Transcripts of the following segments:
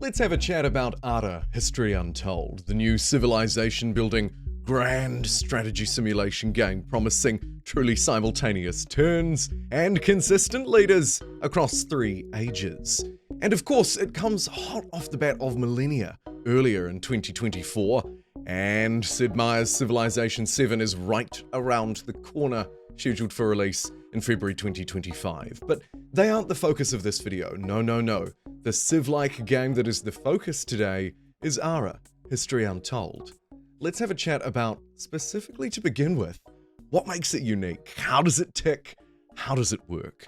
Let's have a chat about Ara History Untold, the new civilization-building, grand strategy simulation game promising truly simultaneous turns and consistent leaders across 3 ages. And of course, it comes hot off the bat of millennia, earlier in 2024, and Sid Meier's Civilization 7 is right around the corner, scheduled for release in February 2025. But they aren't the focus of this video, no. The Civ-like game that is the focus today is Ara History Untold. Let's have a chat about, specifically to begin with, what makes it unique? How does it tick? How does it work?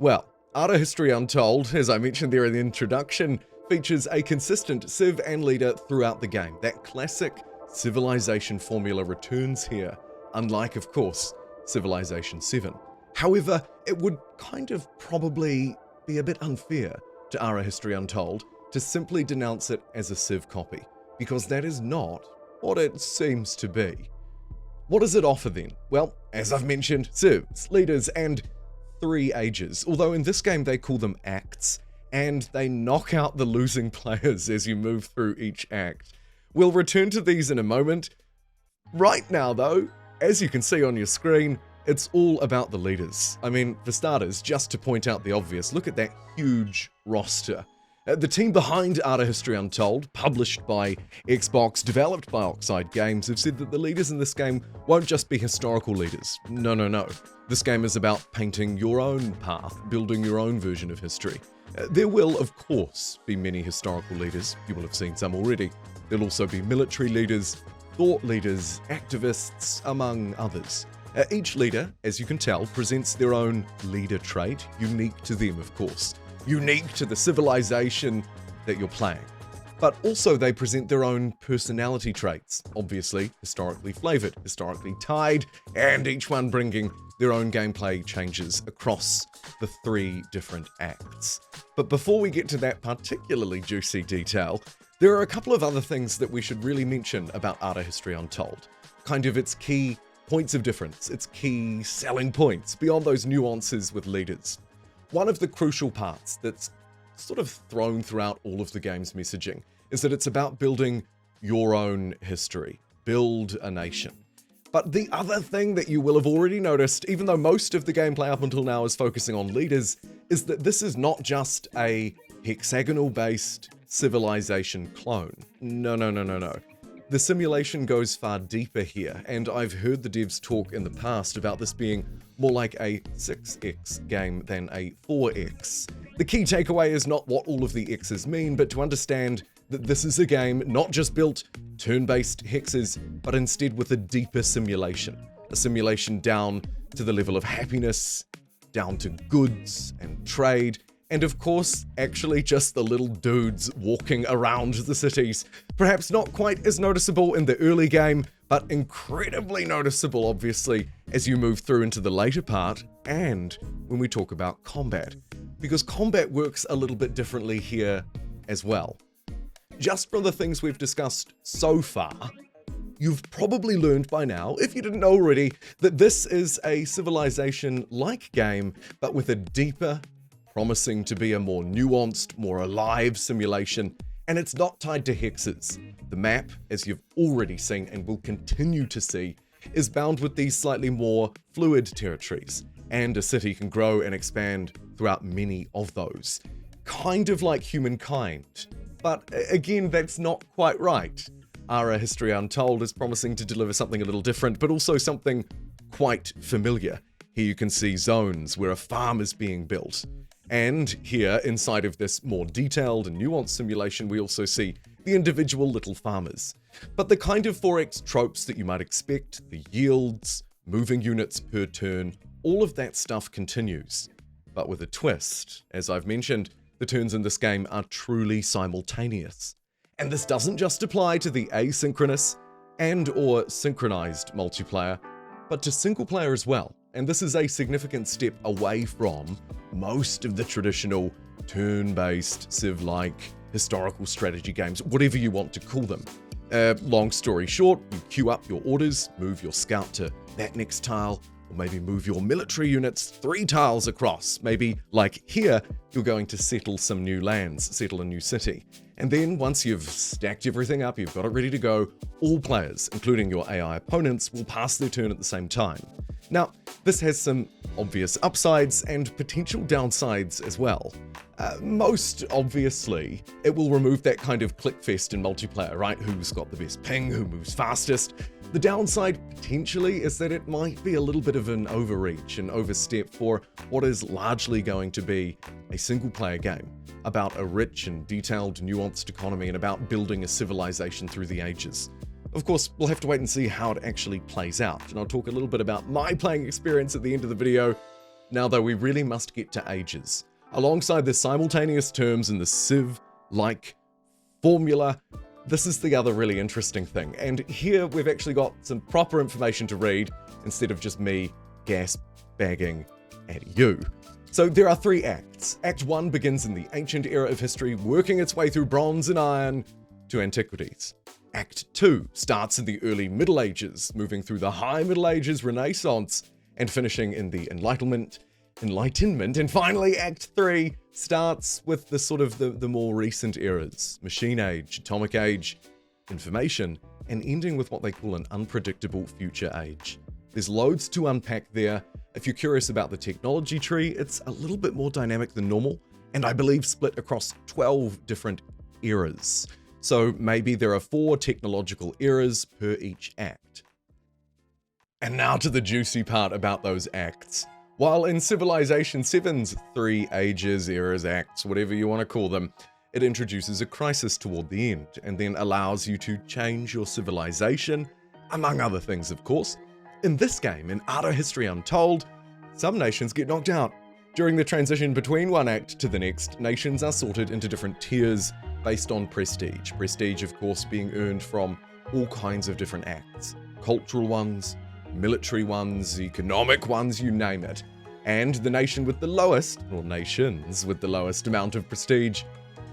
Well, Ara History Untold, as I mentioned there in the introduction, features a consistent civ and leader throughout the game. That classic civilization formula returns here, unlike, of course, Civilization 7. However, it would kind of probably be a bit unfair to Ara History Untold to simply denounce it as a Civ copy, because that is not what it seems to be. What does it offer then? Well, as I've mentioned, civs, leaders, and 3 ages, although in this game they call them acts, and they knock out the losing players as you move through each act. We'll return to these in a moment. Right now though, as you can see on your screen, it's all about the leaders. I mean, for starters, just to point out the obvious, look at that huge roster. The team behind Ara History Untold, published by Xbox, developed by Oxide Games, have said that the leaders in this game won't just be historical leaders. No. This game is about painting your own path, building your own version of history. There will, of course, be many historical leaders. You will have seen some already. There'll also be military leaders, thought leaders, activists, among others. Each leader, as you can tell, presents their own leader trait, unique to them, of course. Unique to the civilization that you're playing. But also they present their own personality traits, obviously historically flavored, historically tied, and each one bringing their own gameplay changes across the 3 different acts. But before we get to that particularly juicy detail, there are a couple of other things that we should really mention about Ara History Untold. Kind of its key points of difference, its key selling points, beyond those nuances with leaders. One of the crucial parts that's sort of thrown throughout all of the game's messaging is that it's about building your own history, build a nation. But the other thing that you will have already noticed, even though most of the gameplay up until now is focusing on leaders, is that this is not just a hexagonal-based civilization clone. No. The simulation goes far deeper here, and I've heard the devs talk in the past about this being more like a 6x game than a 4x. The key takeaway is not what all of the X's mean, but to understand that this is a game not just built turn-based hexes, but instead with a deeper simulation. A simulation down to the level of happiness, down to goods and trade, and of course, actually just the little dudes walking around the cities. Perhaps not quite as noticeable in the early game, but incredibly noticeable, obviously, as you move through into the later part, and when we talk about combat. Because combat works a little bit differently here as well. Just from the things we've discussed so far, you've probably learned by now, if you didn't know already, that this is a Civilization-like game, but with a deeper, promising to be a more nuanced, more alive simulation, and it's not tied to hexes. The map, as you've already seen and will continue to see, is bound with these slightly more fluid territories, and a city can grow and expand throughout many of those. Kind of like humankind, but again, that's not quite right. Ara History Untold is promising to deliver something a little different, but also something quite familiar. Here you can see zones where a farm is being built. And here, inside of this more detailed and nuanced simulation, we also see the individual little farmers. But the kind of 4x tropes that you might expect, the yields, moving units per turn, all of that stuff continues. But with a twist. As I've mentioned, the turns in this game are truly simultaneous. And this doesn't just apply to the asynchronous and/or synchronized multiplayer, but to single player as well. And this is a significant step away from most of the traditional turn-based Civ-like historical strategy games, whatever you want to call them. Long story short, you queue up your orders, move your scout to that next tile, or maybe move your military units 3 tiles across. Maybe, like here, you're going to settle some new lands, settle a new city. And then once you've stacked everything up, you've got it ready to go, all players, including your AI opponents, will pass their turn at the same time. Now, this has some obvious upsides and potential downsides as well. Most obviously, it will remove that kind of clickfest in multiplayer, right? Who's got the best ping, who moves fastest. The downside, potentially, is that it might be a little bit of an overreach, an overstep for what is largely going to be a single-player game about a rich and detailed, nuanced economy and about building a civilization through the ages. Of course, we'll have to wait and see how it actually plays out, and I'll talk a little bit about my playing experience at the end of the video. Now though, we really must get to ages. Alongside the simultaneous terms and the civ-like formula, this is the other really interesting thing, and here we've actually got some proper information to read instead of just me gas-bagging at you. So there are 3 acts. Act 1 begins in the ancient era of history, working its way through bronze and iron to antiquities. Act 2 starts in the early Middle Ages, moving through the High Middle Ages, Renaissance, and finishing in the Enlightenment, and finally Act 3 starts with the sort of the more recent eras, Machine Age, Atomic Age, Information, and ending with what they call an unpredictable future age. There's loads to unpack there. If you're curious about the technology tree, it's a little bit more dynamic than normal, and I believe split across 12 different eras. So maybe there are 4 technological eras per each act. And now to the juicy part about those acts. While in Civilization 7's 3 ages, eras, acts, whatever you want to call them, it introduces a crisis toward the end, and then allows you to change your civilization, among other things of course. In this game, in Ara History Untold, some nations get knocked out. During the transition between one act to the next, nations are sorted into different tiers based on prestige. Prestige, of course, being earned from all kinds of different acts. Cultural ones, military ones, economic ones, you name it. And the nation with the lowest, or nations with the lowest amount of prestige,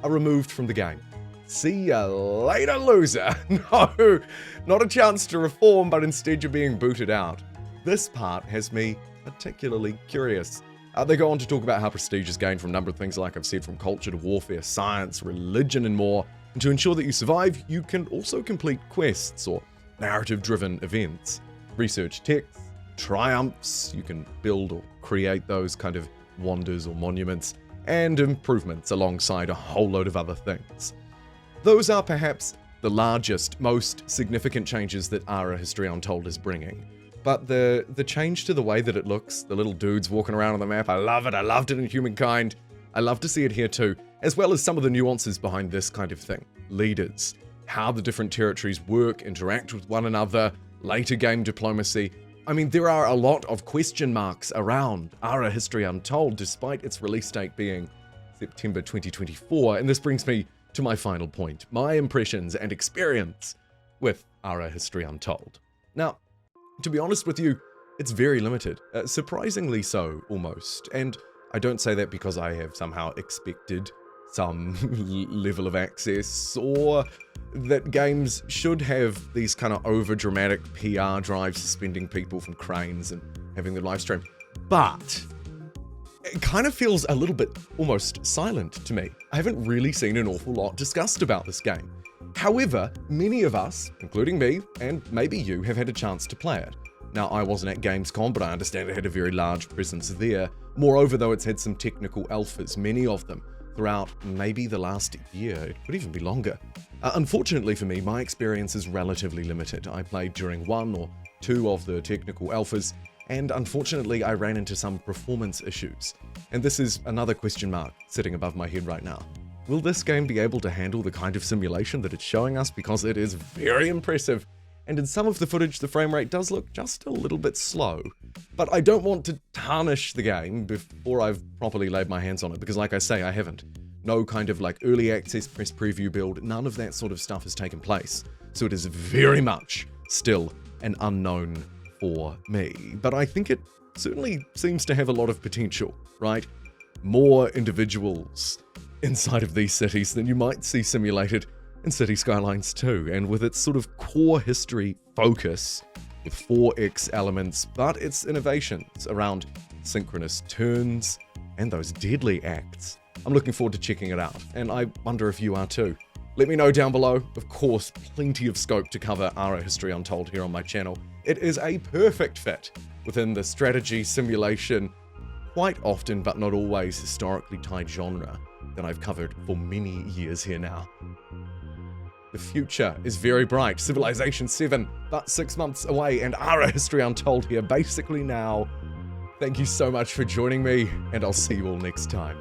are removed from the game. See ya later, loser. No, not a chance to reform, but instead you're being booted out. This part has me particularly curious. They go on to talk about how prestige is gained from a number of things, like I've said, from culture to warfare, science, religion, and more. And to ensure that you survive, you can also complete quests or narrative-driven events. Research texts, triumphs, you can build or create those kind of wonders or monuments, and improvements alongside a whole load of other things. Those are perhaps the largest, most significant changes that Ara History Untold is bringing. But the change to the way that it looks, the little dudes walking around on the map, I love it. I loved it in Humankind. I love to see it here too, as well as some of the nuances behind this kind of thing. Leaders, how the different territories work, interact with one another, later game diplomacy. I mean, there are a lot of question marks around Ara History Untold, despite its release date being September 2024, and this brings me to my final point, my impressions and experience with Ara History Untold. Now, to be honest with you, it's very limited, surprisingly so, almost, and I don't say that because I have somehow expected some level of access, or that games should have these kind of over-dramatic PR drives suspending people from cranes and having their live stream, but it kind of feels a little bit almost silent to me. I haven't really seen an awful lot discussed about this game. However, many of us, including me, and maybe you, have had a chance to play it. Now, I wasn't at Gamescom, but I understand it had a very large presence there. Moreover, though, it's had some technical alphas, many of them, throughout maybe the last year. It could even be longer. Unfortunately for me, my experience is relatively limited. I played during 1 or 2 of the technical alphas, and unfortunately I ran into some performance issues. And this is another question mark sitting above my head right now. Will this game be able to handle the kind of simulation that it's showing us? Because it is very impressive, and in some of the footage the frame rate does look just a little bit slow. But I don't want to tarnish the game before I've properly laid my hands on it, because like I say, I haven't. No kind of like early access press preview build, none of that sort of stuff has taken place. So it is very much still an unknown for me. But I think it certainly seems to have a lot of potential, right? More individuals inside of these cities than you might see simulated in City Skylines 2, and with its sort of core history focus, with 4X elements, but its innovations around synchronous turns and those deadly acts. I'm looking forward to checking it out, and I wonder if you are too. Let me know down below. Of course, plenty of scope to cover Ara History Untold here on my channel. It is a perfect fit within the strategy, simulation, quite often but not always historically tied genre that I've covered for many years here now. The future is very bright. Civilization 7, but 6 months away, and Ara History Untold here basically now. Thank you so much for joining me, and I'll see you all next time.